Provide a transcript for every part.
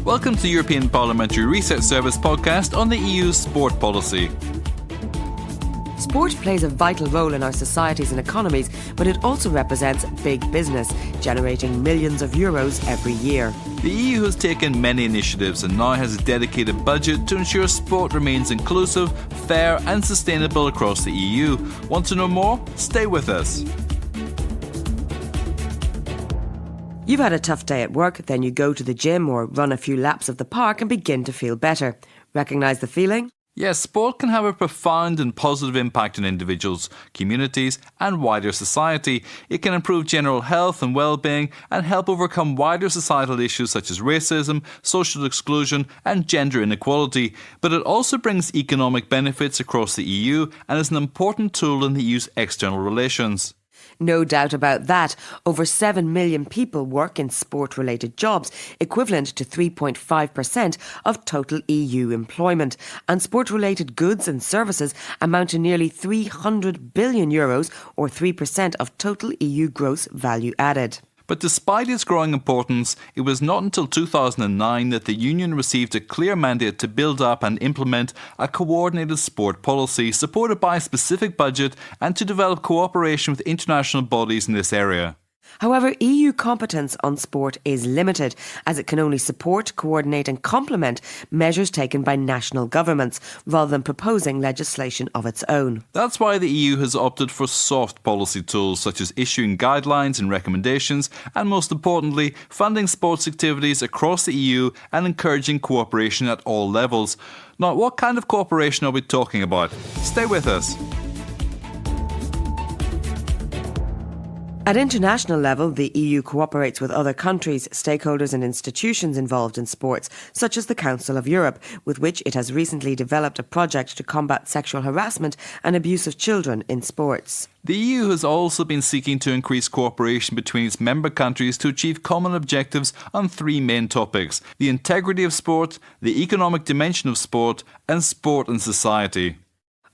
Welcome to the European Parliamentary Research Service podcast on the EU's sport policy. Sport plays a vital role in our societies and economies, but it also represents big business, generating millions of euros every year. The EU has taken many initiatives and now has a dedicated budget to ensure sport remains inclusive, fair and sustainable across the EU. Want to know more? Stay with us. You've had a tough day at work, then you go to the gym or run a few laps of the park and begin to feel better. Recognise the feeling? Yes, sport can have a profound and positive impact on individuals, communities and wider society. It can improve general health and well-being and help overcome wider societal issues such as racism, social exclusion and gender inequality. But it also brings economic benefits across the EU and is an important tool in the EU's external relations. No doubt about that. Over 7 million people work in sport-related jobs, equivalent to 3.5% of total EU employment. And sport-related goods and services amount to nearly €300 billion, or 3% of total EU gross value added. But despite its growing importance, it was not until 2009 that the Union received a clear mandate to build up and implement a coordinated sport policy supported by a specific budget and to develop cooperation with international bodies in this area. However, EU competence on sport is limited, as it can only support, coordinate and complement measures taken by national governments, rather than proposing legislation of its own. That's why the EU has opted for soft policy tools such as issuing guidelines and recommendations and, most importantly, funding sports activities across the EU and encouraging cooperation at all levels. Now, what kind of cooperation are we talking about? Stay with us. At international level, the EU cooperates with other countries, stakeholders and institutions involved in sports, such as the Council of Europe, with which it has recently developed a project to combat sexual harassment and abuse of children in sports. The EU has also been seeking to increase cooperation between its member countries to achieve common objectives on three main topics: the integrity of sport, the economic dimension of sport, and sport and society.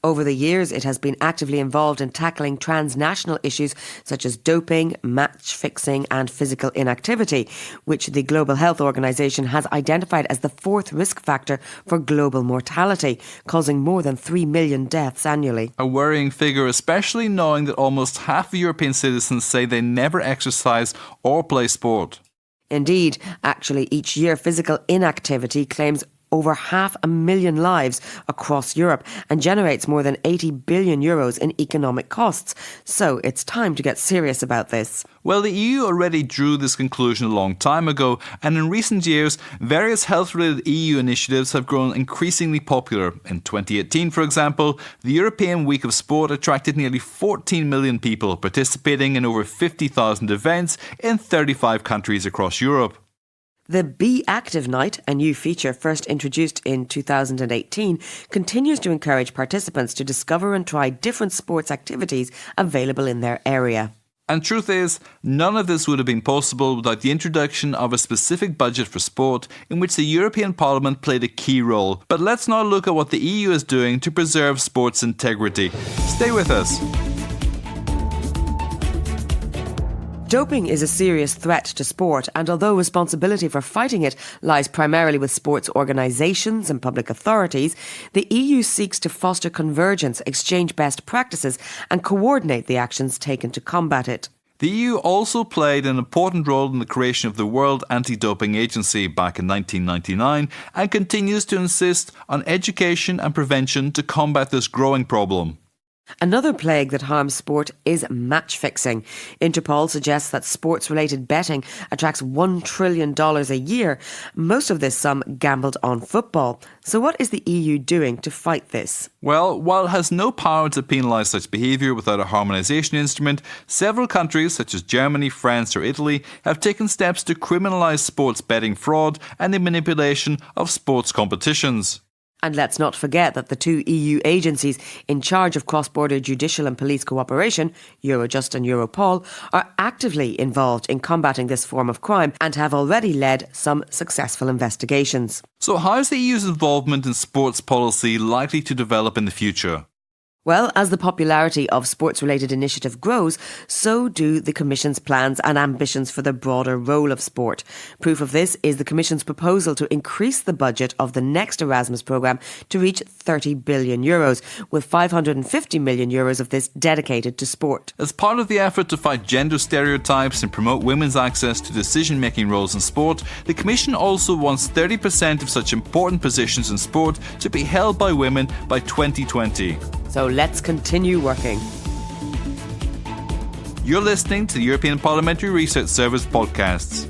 Over the years, it has been actively involved in tackling transnational issues such as doping, match fixing and physical inactivity, which the Global Health Organization has identified as the fourth risk factor for global mortality, causing more than 3 million deaths annually. A worrying figure, especially knowing that almost half of European citizens say they never exercise or play sport. Indeed, actually each year physical inactivity claims over 500,000 lives across Europe and generates more than €80 billion in economic costs. So it's time to get serious about this. Well, the EU already drew this conclusion a long time ago, and in recent years, various health-related EU initiatives have grown increasingly popular. In 2018, for example, the European Week of Sport attracted nearly 14 million people, participating in over 50,000 events in 35 countries across Europe. The Be Active Night, a new feature first introduced in 2018, continues to encourage participants to discover and try different sports activities available in their area. And truth is, none of this would have been possible without the introduction of a specific budget for sport, in which the European Parliament played a key role. But let's now look at what the EU is doing to preserve sports integrity. Stay with us. Doping is a serious threat to sport, and although responsibility for fighting it lies primarily with sports organisations and public authorities, the EU seeks to foster convergence, exchange best practices and coordinate the actions taken to combat it. The EU also played an important role in the creation of the World Anti-Doping Agency back in 1999 and continues to insist on education and prevention to combat this growing problem. Another plague that harms sport is match fixing. Interpol suggests that sports-related betting attracts $1 trillion a year, most of this sum gambled on football. So what is the EU doing to fight this? Well, while it has no power to penalise such behaviour without a harmonisation instrument, several countries such as Germany, France or Italy have taken steps to criminalise sports betting fraud and the manipulation of sports competitions. And let's not forget that the two EU agencies in charge of cross-border judicial and police cooperation, Eurojust and Europol, are actively involved in combating this form of crime and have already led some successful investigations. So how is the EU's involvement in sports policy likely to develop in the future? Well, as the popularity of sports-related initiative grows, so do the Commission's plans and ambitions for the broader role of sport. Proof of this is the Commission's proposal to increase the budget of the next Erasmus programme to reach €30 billion, with €550 million of this dedicated to sport. As part of the effort to fight gender stereotypes and promote women's access to decision-making roles in sport, the Commission also wants 30% of such important positions in sport to be held by women by 2020. So let's continue working. You're listening to the European Parliamentary Research Service podcasts.